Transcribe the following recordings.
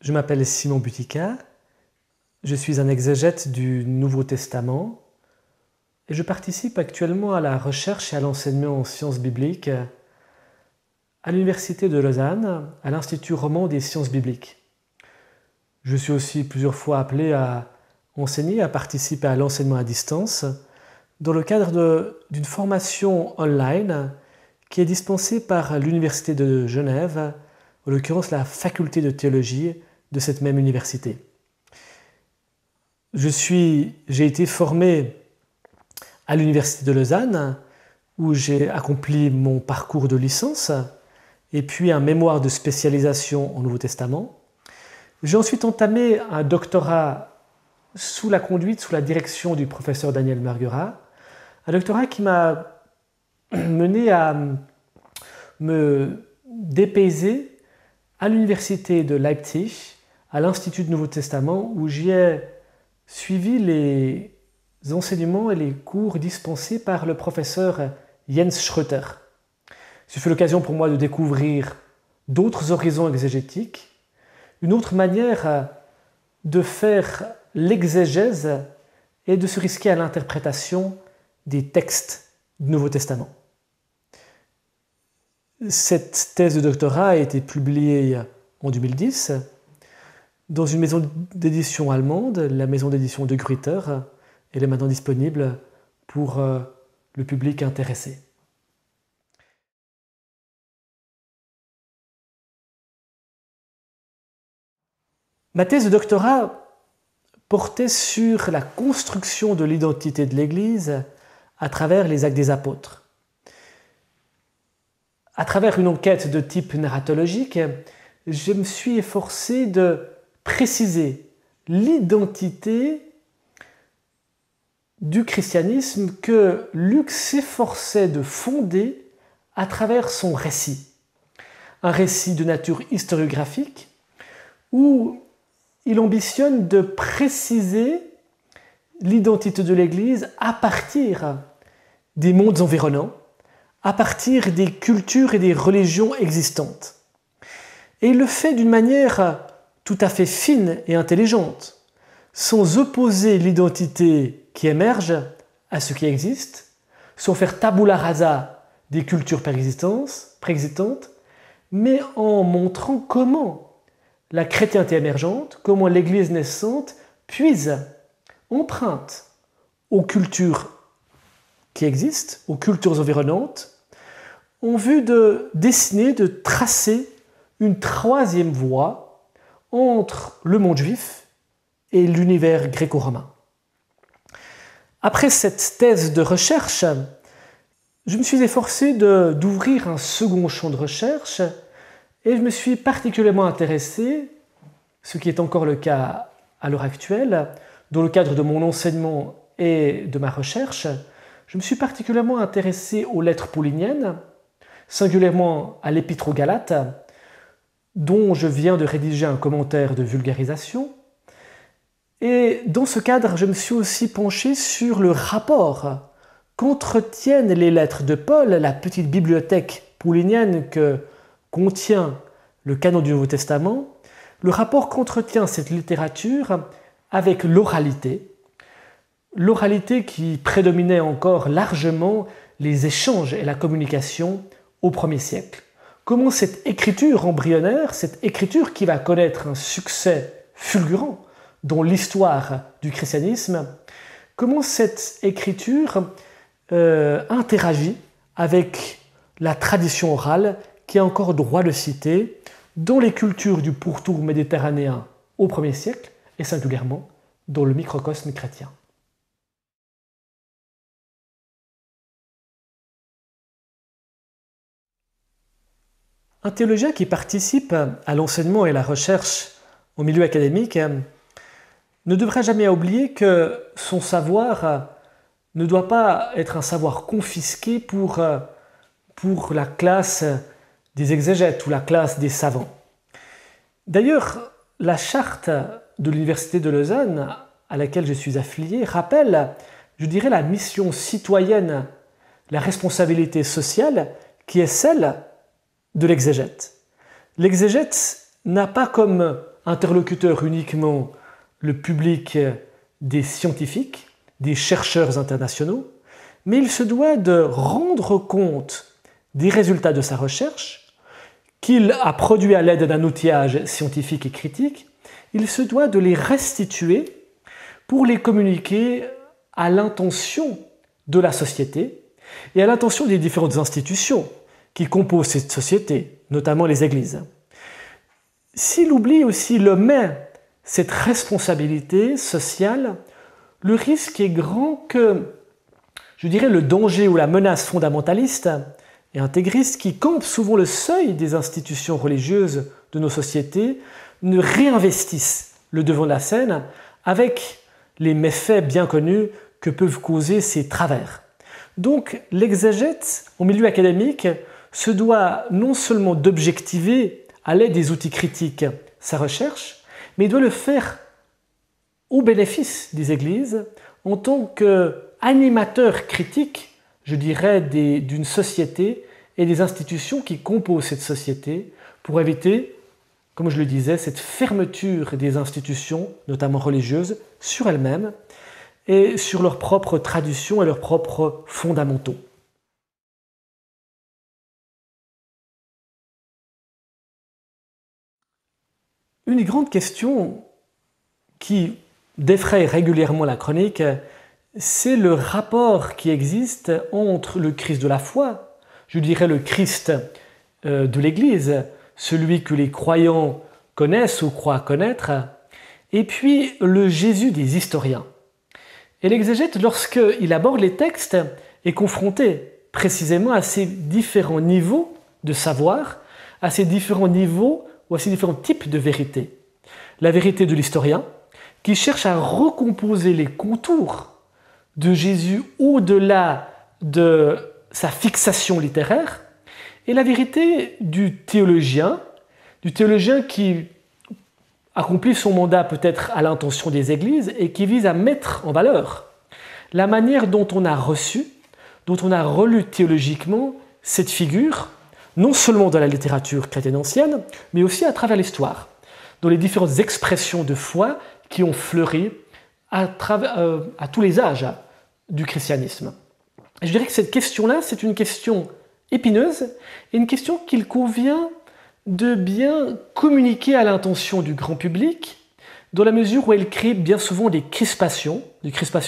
Je m'appelle Simon Butika, je suis un exégète du Nouveau Testament et je participe actuellement à la recherche et à l'enseignement en sciences bibliques à l'Université de Lausanne, à l'Institut roman des sciences bibliques. Je suis aussi plusieurs fois appelé à enseigner, à participer à l'enseignement à distance dans le cadre d'une formation online qui est dispensée par l'Université de Genève, en l'occurrence la faculté de théologie de cette même université. J'ai été formé à l'Université de Lausanne où j'ai accompli mon parcours de licence et puis un mémoire de spécialisation en Nouveau Testament. J'ai ensuite entamé un doctorat sous la direction du professeur Daniel Marguerat, un doctorat qui m'a mené à me dépayser à l'université de Leipzig, à l'Institut du Nouveau Testament, où j'y ai suivi les enseignements et les cours dispensés par le professeur Jens Schröter. Ce fut l'occasion pour moi de découvrir d'autres horizons exégétiques, une autre manière de faire l'exégèse et de se risquer à l'interprétation des textes du Nouveau Testament. Cette thèse de doctorat a été publiée en 2010 dans une maison d'édition allemande, la maison d'édition de Gruyter. Elle est maintenant disponible pour le public intéressé. Ma thèse de doctorat portait sur la construction de l'identité de l'Église à travers les Actes des Apôtres. À travers une enquête de type narratologique, je me suis efforcé de préciser l'identité du christianisme que Luc s'efforçait de fonder à travers son récit. Un récit de nature historiographique où il ambitionne de préciser l'identité de l'Église à partir des mondes environnants, à partir des cultures et des religions existantes. Et il le fait d'une manière tout à fait fine et intelligente, sans opposer l'identité qui émerge à ce qui existe, sans faire tabula rasa des cultures préexistantes, mais en montrant comment la chrétienté émergente, comment l'Église naissante puise, emprunte aux cultures qui existent, aux cultures environnantes, en vue de dessiner, de tracer une troisième voie entre le monde juif et l'univers gréco-romain. Après cette thèse de recherche, je me suis efforcé d'ouvrir un second champ de recherche et je me suis particulièrement intéressé, ce qui est encore le cas à l'heure actuelle, dans le cadre de mon enseignement et de ma recherche, je me suis particulièrement intéressé aux lettres pauliniennes, singulièrement à l'Épître aux Galates, dont je viens de rédiger un commentaire de vulgarisation. Et dans ce cadre, je me suis aussi penché sur le rapport qu'entretiennent les lettres de Paul, la petite bibliothèque paulinienne que contient le canon du Nouveau Testament, le rapport qu'entretient cette littérature avec l'oralité qui prédominait encore largement les échanges et la communication au 1er siècle. Comment cette écriture embryonnaire, cette écriture qui va connaître un succès fulgurant dans l'histoire du christianisme, comment cette écriture interagit avec la tradition orale qui a encore droit de citer dans les cultures du pourtour méditerranéen au 1er siècle et singulièrement dans le microcosme chrétien. Un théologien qui participe à l'enseignement et à la recherche au milieu académique ne devra jamais oublier que son savoir ne doit pas être un savoir confisqué pour la classe des exégètes ou la classe des savants. D'ailleurs, la charte de l'Université de Lausanne, à laquelle je suis affilié, rappelle, je dirais, la mission citoyenne, la responsabilité sociale qui est celle de l'exégète. L'exégète n'a pas comme interlocuteur uniquement le public des scientifiques, des chercheurs internationaux, mais il se doit de rendre compte des résultats de sa recherche qu'il a produits à l'aide d'un outillage scientifique et critique. Il se doit de les restituer pour les communiquer à l'intention de la société et à l'intention des différentes institutions qui composent cette société, notamment les églises. S'il oublie ou s'il omet cette responsabilité sociale, le risque est grand que, je dirais, le danger ou la menace fondamentaliste et intégriste qui campe souvent le seuil des institutions religieuses de nos sociétés ne réinvestisse le devant de la scène avec les méfaits bien connus que peuvent causer ces travers. Donc l'exégète en milieu académique se doit non seulement d'objectiver à l'aide des outils critiques sa recherche, mais il doit le faire au bénéfice des églises en tant qu'animateur critique, je dirais, d'une société et des institutions qui composent cette société pour éviter, comme je le disais, cette fermeture des institutions, notamment religieuses, sur elles-mêmes et sur leurs propres traditions et leurs propres fondamentaux. Une grande question qui défraie régulièrement la chronique, c'est le rapport qui existe entre le Christ de la foi, je dirais le Christ de l'Église, celui que les croyants connaissent ou croient connaître, et puis le Jésus des historiens. Et l'exégète, lorsqu'il aborde les textes, est confronté précisément à ces différents niveaux de savoir, à ces différents niveaux ou à ces différents types de vérité. La vérité de l'historien, qui cherche à recomposer les contours de Jésus au-delà de sa fixation littéraire, et la vérité du théologien qui accomplit son mandat peut-être à l'intention des églises et qui vise à mettre en valeur la manière dont on a reçu, dont on a relu théologiquement cette figure, non seulement dans la littérature chrétienne ancienne, mais aussi à travers l'histoire, dans les différentes expressions de foi qui ont fleuri à tous les âges du christianisme. Et je dirais que cette question-là, c'est une question épineuse et une question qu'il convient de bien communiquer à l'intention du grand public, dans la mesure où elle crée bien souvent des crispations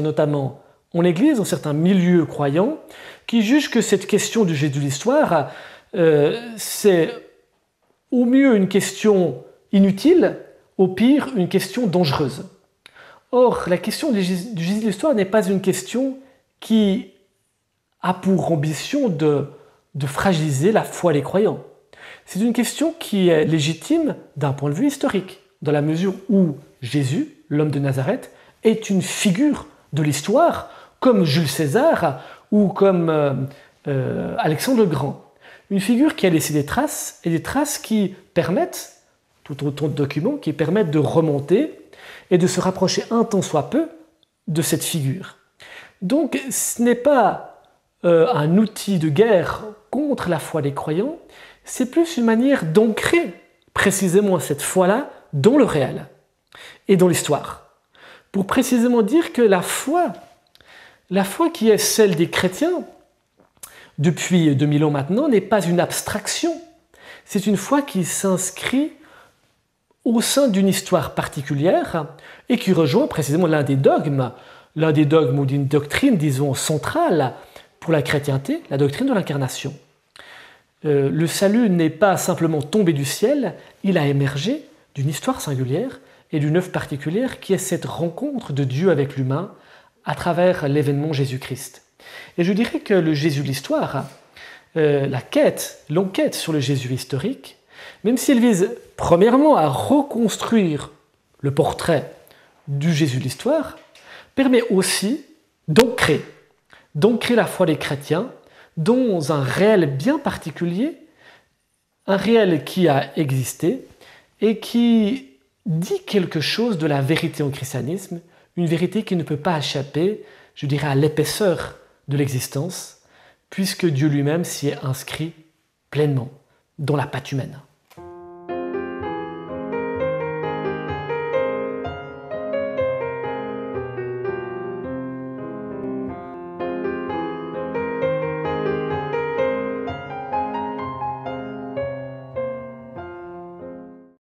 notamment en Église, dans certains milieux croyants, qui jugent que cette question du Jésus de l'histoire, c'est au mieux une question inutile, au pire une question dangereuse. Or, la question du Jésus de l'histoire n'est pas une question qui a pour ambition de fragiliser la foi des croyants. C'est une question qui est légitime d'un point de vue historique, dans la mesure où Jésus, l'homme de Nazareth, est une figure de l'histoire, comme Jules César ou comme Alexandre le Grand. Une figure qui a laissé des traces, et des traces qui permettent, tout autant de documents, qui permettent de remonter et de se rapprocher un tant soit peu de cette figure. Donc ce n'est pas un outil de guerre contre la foi des croyants, c'est plus une manière d'ancrer précisément cette foi-là dans le réel et dans l'histoire. Pour précisément dire que la foi qui est celle des chrétiens, depuis 2000 ans maintenant, n'est pas une abstraction. C'est une foi qui s'inscrit au sein d'une histoire particulière et qui rejoint précisément l'un des dogmes ou d'une doctrine, disons, centrale pour la chrétienté, la doctrine de l'incarnation. Le salut n'est pas simplement tombé du ciel, il a émergé d'une histoire singulière et d'une œuvre particulière qui est cette rencontre de Dieu avec l'humain à travers l'événement Jésus-Christ. Et je dirais que le Jésus de l'histoire, l'enquête sur le Jésus historique, même si elle vise premièrement à reconstruire le portrait du Jésus de l'histoire, permet aussi d'ancrer la foi des chrétiens dans un réel bien particulier, un réel qui a existé et qui dit quelque chose de la vérité au christianisme, une vérité qui ne peut pas échapper, je dirais, à l'épaisseur de l'existence, puisque Dieu lui-même s'y est inscrit pleinement dans la patte humaine.